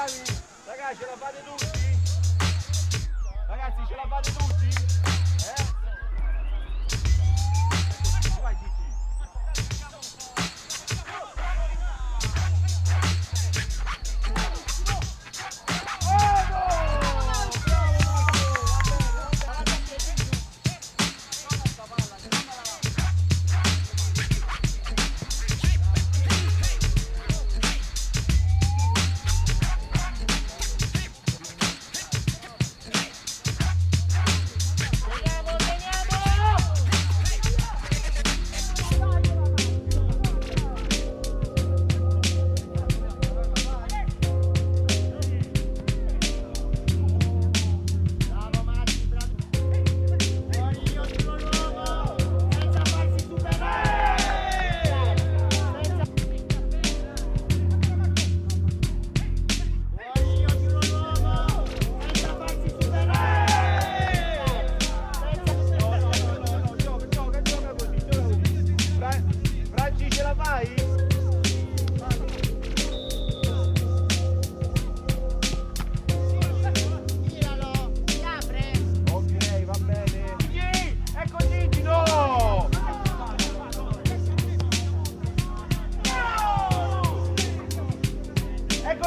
bravi! Ragazzi, ce la fate tutti? Ragazzi, ce la fate tutti? Vai,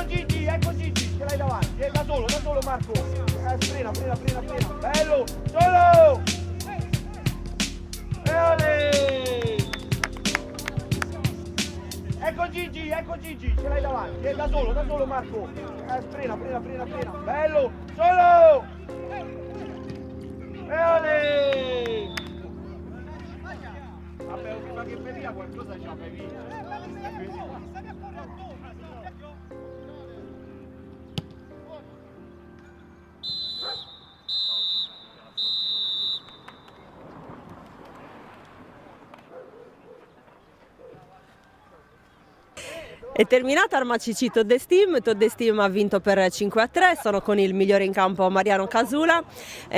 Gigi! Ecco Gigi, ce l'hai davanti, da solo Marco, frena, bello, solo! Ecco Gigi, ce l'hai davanti, da solo Marco, frena, bello, solo! Vabbè, prima che veniva qualcosa ci avevi. È terminata Arma CC Toddesteam ha vinto per 5-3, sono con il migliore in campo Mariano Casula.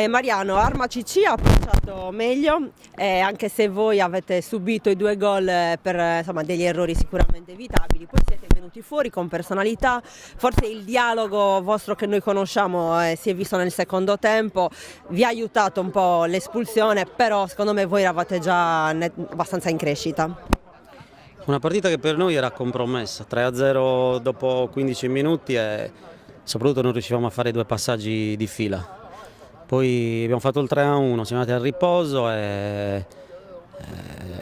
Mariano, Arma CC ha approcciato meglio, anche se voi avete subito i 2 gol per insomma, degli errori sicuramente evitabili, poi siete venuti fuori con personalità, forse il dialogo vostro che noi conosciamo si è visto nel secondo tempo, vi ha aiutato un po' l'espulsione, però secondo me voi eravate già abbastanza in crescita. Una partita che per noi era compromessa, 3-0 dopo 15 minuti e soprattutto non riuscivamo a fare 2 passaggi di fila. Poi abbiamo fatto il 3-1, siamo andati al riposo e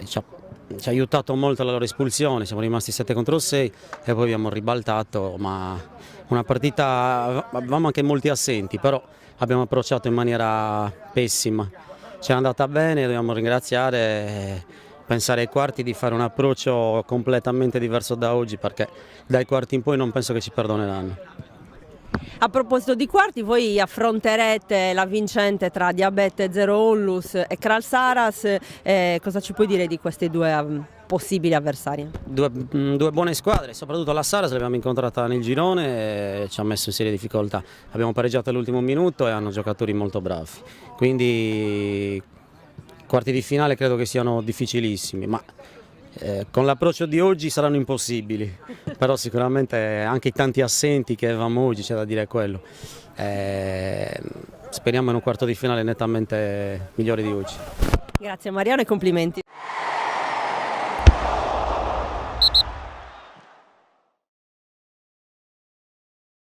ci ha aiutato molto la loro espulsione, siamo rimasti 7 contro 6 e poi abbiamo ribaltato, ma una partita, avevamo anche molti assenti, però abbiamo approcciato in maniera pessima. Ci è andata bene, dobbiamo ringraziare. Pensare ai quarti di fare un approccio completamente diverso da oggi, perché dai quarti in poi non penso che ci perdoneranno. A proposito di quarti, voi affronterete la vincente tra Diabete Zero Onlus e Kral Saras, cosa ci puoi dire di queste 2 possibili avversarie? Due buone squadre, soprattutto la Saras l'abbiamo incontrata nel girone e ci ha messo in serie difficoltà. Abbiamo pareggiato all'ultimo minuto e hanno giocatori molto bravi, quindi quarti di finale credo che siano difficilissimi, ma con l'approccio di oggi saranno impossibili, però sicuramente anche i tanti assenti che avevamo oggi, c'è da dire quello. Speriamo in un quarto di finale nettamente migliore di oggi. Grazie Mariano e complimenti.